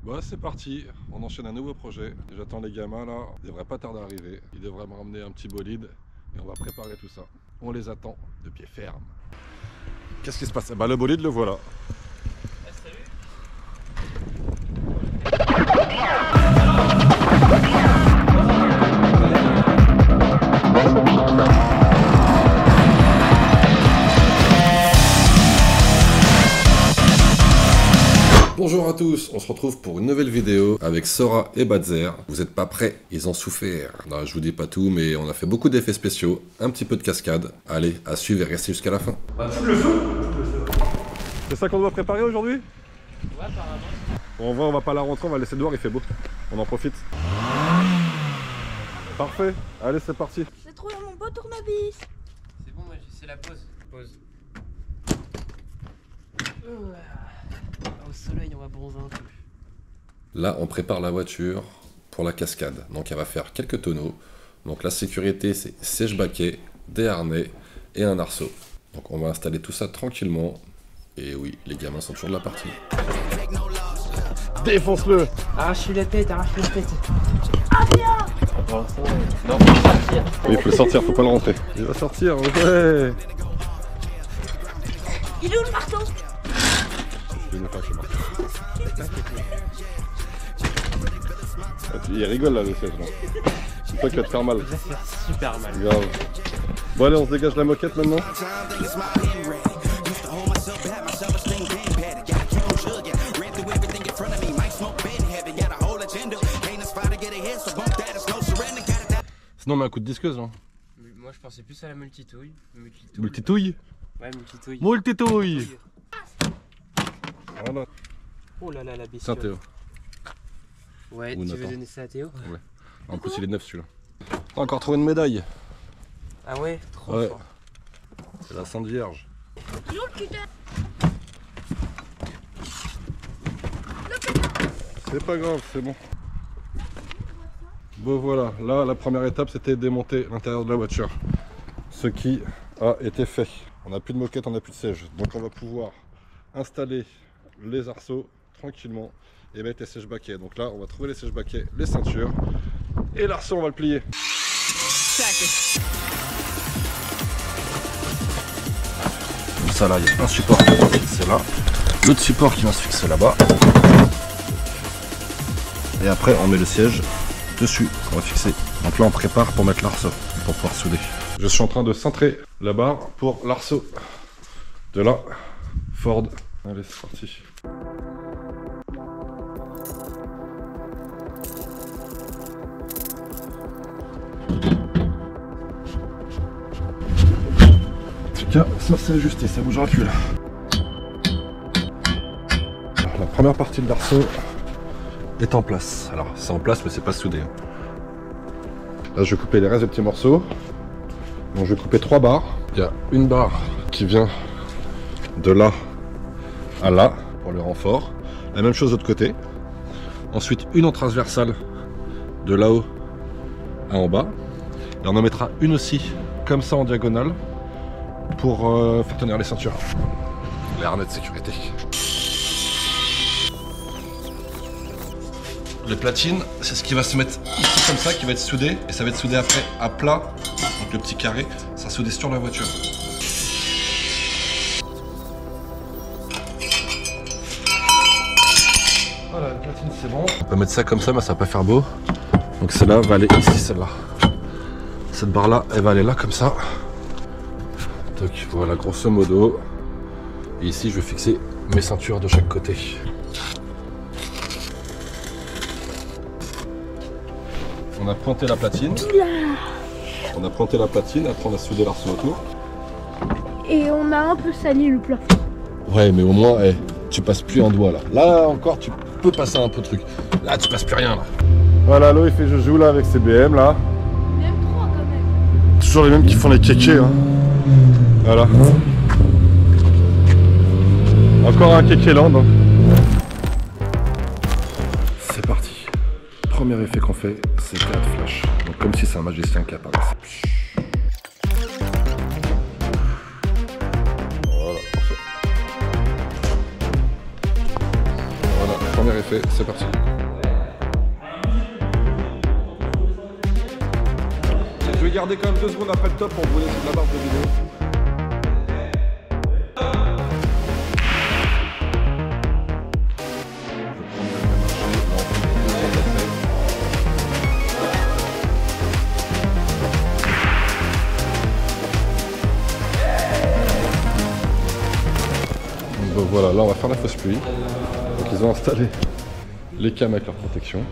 Bah c'est parti, on enchaîne un nouveau projet. J'attends les gamins là, ils devraient pas tarder à arriver. Ils devraient me ramener un petit bolide et on va préparer tout ça. On les attend de pied ferme. Qu'est-ce qui se passe? Bah le bolide le voilà. Bonjour à tous, on se retrouve pour une nouvelle vidéo avec Sora et Badzer. Vous êtes pas prêts? Ils ont souffert. Non, je vous dis pas tout, mais on a fait beaucoup d'effets spéciaux, un petit peu de cascade. Allez, à suivre et restez jusqu'à la fin. Bah, fout le feu. C'est ça qu'on doit préparer aujourd'hui? Ouais, apparemment. Bon, on va pas la rentrer, on va laisser dehors, il fait beau. On en profite. Parfait, allez c'est parti. J'ai trouvé mon beau tournevis. C'est bon, moi c'est la pause. Pause. Au soleil, on va bronzer un peu. Là, on prépare la voiture pour la cascade. Donc, elle va faire quelques tonneaux. Donc, la sécurité, c'est sèche-baquet, des harnais et un arceau. Donc, on va installer tout ça tranquillement. Et oui, les gamins sont toujours de la partie. Défonce-le! Arrache la tête, arrache la tête. Ah viens! Pour l'instant, non, faut sortir. Oui, il faut le sortir, faut pas le rentrer. Il va sortir, ouais! Il est où le marteau? Il rigole là le siège là. C'est toi qui vas te faire mal. Ça fait super mal. Grave. Bon allez, on se dégage la moquette maintenant. Sinon on met un coup de disqueuse là. Moi je pensais plus à la multitouille. Multitouille. Ouais, multitouille. Multitouille. Voilà. Oh là là, la bestiole. Tiens Théo. Ouais, Ou tu veux Nathan. donner ça à Théo? Ouais. En plus il est neuf celui-là. T'as encore trouvé une médaille. Ah ouais, trop Ouais. fort. C'est la Sainte Vierge. Il est où le cutter? C'est pas grave, c'est bon. Bon voilà, là la première étape c'était démonter l'intérieur de la voiture. Ce qui a été fait. On n'a plus de moquette, on n'a plus de siège. Donc on va pouvoir installer les arceaux tranquillement et mettre les sèche-baquets. Donc là on va trouver les sèche-baquets, les ceintures et l'arceau on va le plier. Comme ça là il y a un support qui va se fixer là, l'autre support qui va se fixer là-bas. Et après on met le siège dessus qu'on va fixer. Donc là on prépare pour mettre l'arceau pour pouvoir souder. Je suis en train de cintrer la barre pour l'arceau de la Ford. Allez c'est parti. En tout cas ça c'est ajusté, ça bougera plus là. La première partie de l'arceau est en place. Alors c'est en place mais c'est pas soudé. Là je vais couper les restes des petits morceaux. Donc je vais couper 3 barres. Il y a une barre qui vient de là à là pour le renfort. La même chose de l'autre côté. Ensuite une en transversale de là-haut à en bas. Et on en mettra une aussi comme ça en diagonale pour faire tenir les ceintures. Les harnais de sécurité. Les platines, c'est ce qui va se mettre ici comme ça, qui va être soudé, et ça va être soudé après à plat, donc le petit carré, ça soudé sur la voiture. Voilà, la platine c'est bon. On peut mettre ça comme ça, mais ça va pas faire beau. Donc celle-là va aller ici, celle-là. Cette barre-là, elle va aller là comme ça. Donc voilà, grosso modo. Et ici, je vais fixer mes ceintures de chaque côté. On a pointé la platine. On a pointé la platine, après on a soudé l'arceau autour. Et on a un peu sali le plafond. Ouais, mais au moins, tu passes plus un doigt là. Là encore, tu peux passer un peu de truc. Là, tu passes plus rien là. Voilà, l'eau il fait je joue là avec ses BM là. Même 3 quand même. Toujours les mêmes qui font les kékés. Hein. Voilà. Encore un kéké land. Hein. C'est parti. Premier effet qu'on fait, c'est théâtre flash. Donc comme si c'est un magicien qui apparaissait. Voilà, parfait. Voilà, premier premier effet, c'est parti. Je vais garder quand même 2 secondes après le top pour vous laisser de la barre de vidéo. Donc voilà, là on va faire la fausse pluie. Donc ils ont installé les cams avec leur protection.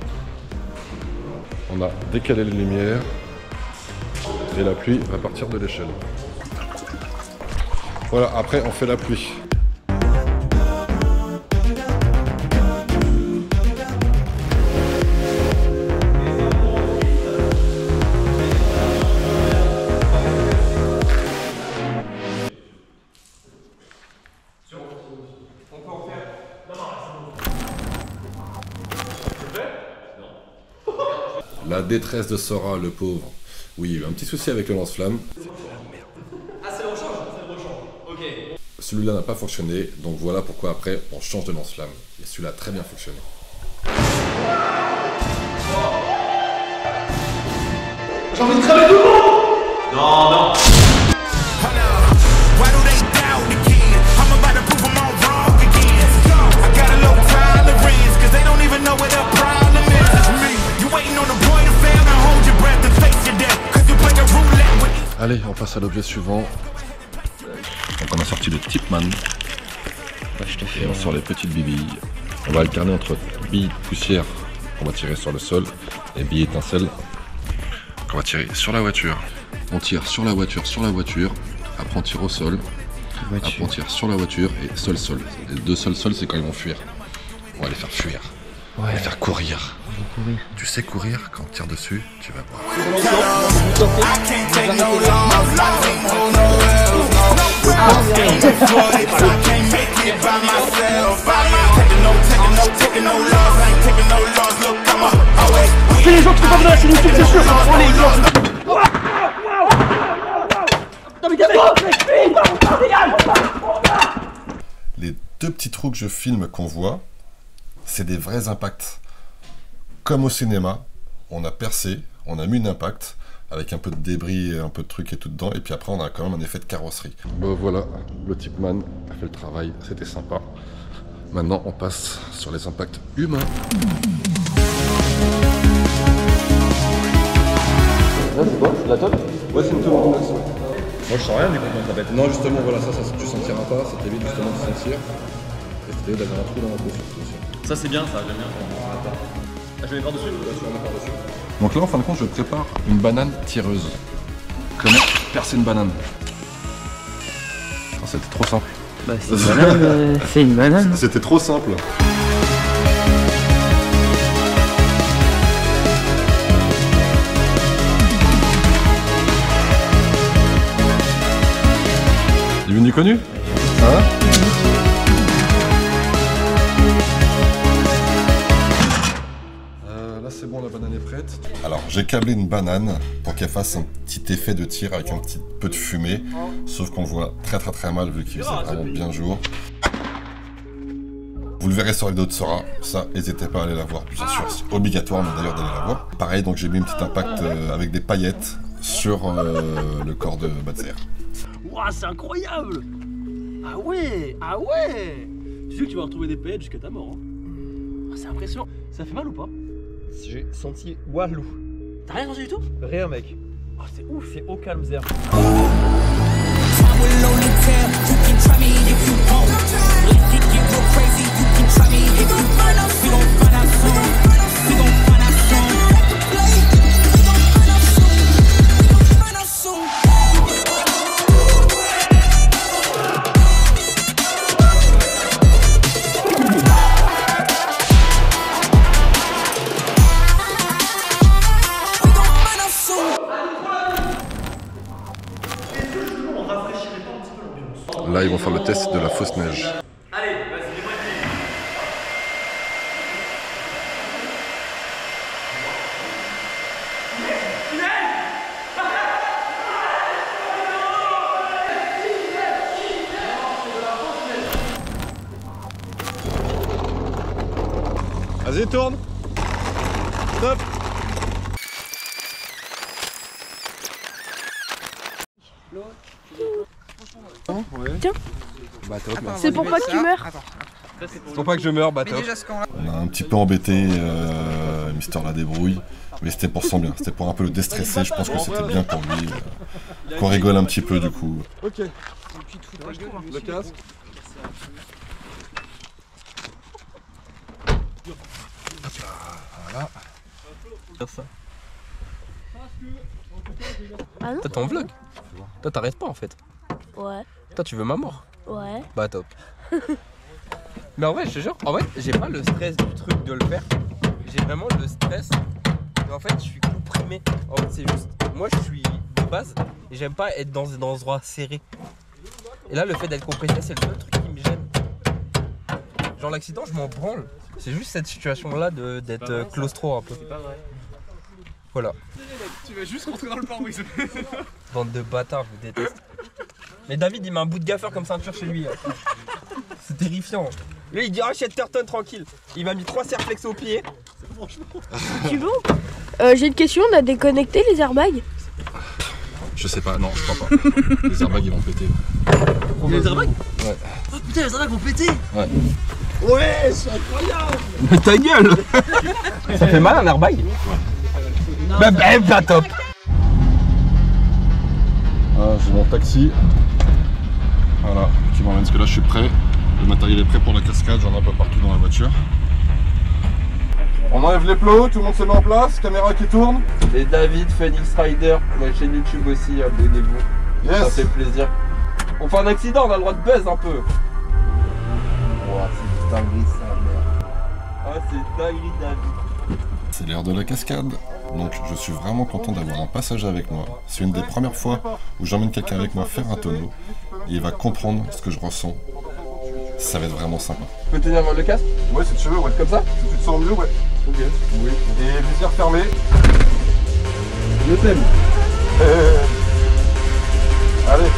On a décalé les lumières. Et la pluie va partir de l'échelle. Voilà, après on fait la pluie. La détresse de Sora, le pauvre. Oui, il y a eu un petit souci avec le lance-flamme. Ah, c'est le rechange? C'est le rechange. Ok. Celui-là n'a pas fonctionné, donc voilà pourquoi après on change de lance-flamme. Et celui-là a très bien fonctionné. J'ai envie de crever tout le monde! Non, non. Allez, on passe à l'objet suivant. Donc on a sorti le Tipman. Et on sort les petites billes. On va alterner entre billes poussière qu'on va tirer sur le sol et billes étincelles qu'on va tirer sur la voiture. On tire sur la voiture, après on tire au sol, après on tire sur la voiture et sol. Les 2 sol, c'est quand ils vont fuir. On va les faire fuir. On va les faire courir. Tu sais courir, quand on tire dessus, tu vas voir. C'est les gens qui sont pas de la chaîne YouTube, c'est sûr. Oh les gars. Non mais Les 2 petits trous que je filme qu'on voit, c'est des vrais impacts. Comme au cinéma, on a percé, on a mis un impact avec un peu de débris, un peu de trucs et tout dedans, et puis après on a quand même un effet de carrosserie. Bon voilà, le Tipman a fait le travail, c'était sympa. Maintenant on passe sur les impacts humains. Là c'est quoi? C'est la top? Ouais, c'est une tour en place. Moi je sens rien du coup quand ça pète. Non justement voilà, ça tu sentiras pas, ça t'évite justement de sentir. Et ça t'évite d'avoir un trou dans la peau surtout. Ça c'est bien, ça j'aime bien. Ah, je vais par dessus. Donc là en fin de compte je prépare une banane tireuse. Comment percer une banane? Oh, c'était trop simple. Bah c'est une banane, c'est une banane. C'était trop simple. Il est venu connu? Hein? Là c'est bon, la banane est prête. Alors j'ai câblé une banane pour qu'elle fasse un petit effet de tir avec un petit peu de fumée. Sauf qu'on voit très mal vu qu'il faisait vraiment bien jour. Vous le verrez sur la vidéo de Sora, ça n'hésitez pas à aller la voir, bien sûr, c'est obligatoire d'ailleurs d'aller la voir. Pareil, donc j'ai mis un petit impact avec des paillettes sur le corps de Batzer. Ouah, c'est incroyable! Ah ouais! Ah ouais! Tu sais que tu vas retrouver des paillettes jusqu'à ta mort. Hein. Oh, c'est impressionnant. Ça fait mal ou pas? J'ai senti Walou. T'as rien senti du tout? Rien mec. Oh, c'est ouf! C'est au calme zère. Là ils vont faire le test de la fausse neige. Allez, vas-y, les Vas-y, tourne. Stop. Ouais. Tiens. Bah top, merci. C'est pour pas que tu meurs. C'est pour pas que je meure, bah top. On a un petit peu embêté Mister la débrouille, mais c'était pour son bien, c'était pour un peu le déstresser, je pense que c'était bien pour lui, qu'on rigole un petit peu du coup. Ok, le casque. Voilà. Ça. Ah non? Toi t'es en vlog. Toi t'arrêtes pas en fait. Ouais. Toi tu veux ma mort. Ouais. Bah top. Mais en vrai je te jure, en vrai j'ai pas le stress du truc de le faire. J'ai vraiment le stress. Mais en fait je suis comprimé. En fait c'est juste. Moi je suis de base et j'aime pas être dans des endroits serrés. Et là le fait d'être comprimé c'est le seul truc qui me gêne. Genre l'accident je m'en branle. C'est juste cette situation là d'être claustro un peu. C'est pas vrai. Voilà. Tu vas juste rentrer dans le pare-brise. Bande de bâtards, je vous déteste. Mais David il met un bout de gaffeur comme ceinture chez lui. C'est terrifiant. Lui il dit achète Turton tranquille. Il m'a mis 3 serflex au pied. Tu veux? J'ai une question, on a déconnecté les airbags? Je sais pas, non, je crois pas. Les airbags ils vont péter. Les airbags? Ouais. Oh putain, les airbags vont péter. Ouais. Ouais, c'est incroyable. Mais ta gueule. Ça fait mal un airbag? Bah top. Ah, j'ai mon taxi. Voilà, qui m'emmène parce que là je suis prêt. Le matériel est prêt pour la cascade, j'en ai un peu partout dans la voiture. On enlève les plots, tout le monde se met en place, caméra qui tourne. Et David, Phoenix Rider, ma chaîne YouTube aussi, abonnez-vous. Yes. Ça fait plaisir. On fait un accident, on a le droit de buzz un peu. Ouah, c'est dinguerie ça, merde. Ah, c'est dinguerie David. C'est l'heure de la cascade, donc je suis vraiment content d'avoir un passager avec moi. C'est une des premières fois où j'emmène quelqu'un avec moi faire un tonneau et il va comprendre ce que je ressens. Ça va être vraiment sympa. Tu peux tenir le casque? Ouais, si tu veux, ouais. Comme ça? Si tu te sens mieux, ouais. Ok. Oui. Et visière fermée. Je t'aime. Allez.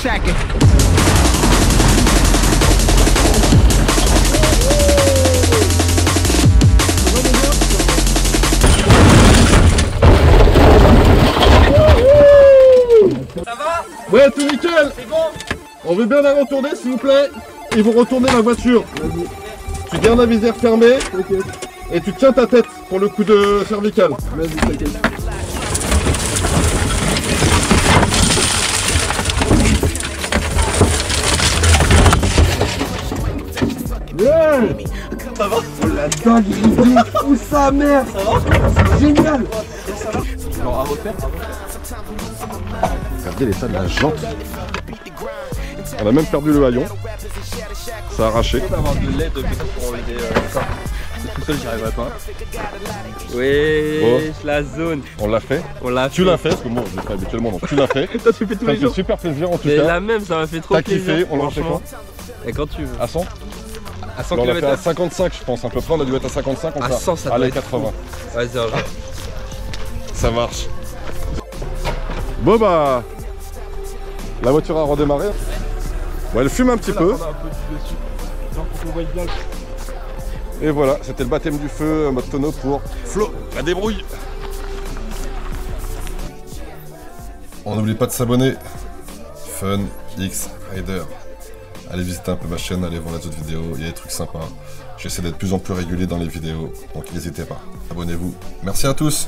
Check it. Ça va? Ouais, tout nickel. C'est bon? On veut bien la retourner, s'il vous plaît. Et vous retournez la voiture. Tu gardes la visière fermée. Okay. Et tu tiens ta tête pour le coup de cervical. Vas-y, t'inquiète. Yeah. Ça va? Oh la dinguerie. Où ça, merde? Ça va? Génial. Ça va? Alors à refaire? Regardez l'état de la jante. On a même perdu le haillon. Ça a arraché. On peut avoir de l'aide peut-être pour enlever ça. C'est tout seul, j'y arriverai pas. Oui, Oh. la zone. On l'a fait. On l'a fait. Tu l'as fait, parce que moi je le fais habituellement, donc tu l'as fait. Toi tu fais tous Ça les me fait jours. super plaisir en tout Mais cas. la même, ça m'a fait trop T'as plaisir. kiffé, on l'a fait franchement. quand? Et quand tu veux. À 100? À 100 Là, on l'a fait à km. 55 je pense, à peu près, on a dû être à 55, on À fait 100 ça doit allez, être 80. Vas-y, regarde. Ça marche. Bon bah, la voiture a redémarré. Bon, elle fume un petit peu. Et voilà, c'était le baptême du feu, mode tonneau pour Flo, la débrouille. On n'oublie pas de s'abonner. Fun X Rider. Allez visiter un peu ma chaîne, allez voir les autres vidéos, il y a des trucs sympas. J'essaie d'être de plus en plus régulier dans les vidéos, donc n'hésitez pas. Abonnez-vous. Merci à tous.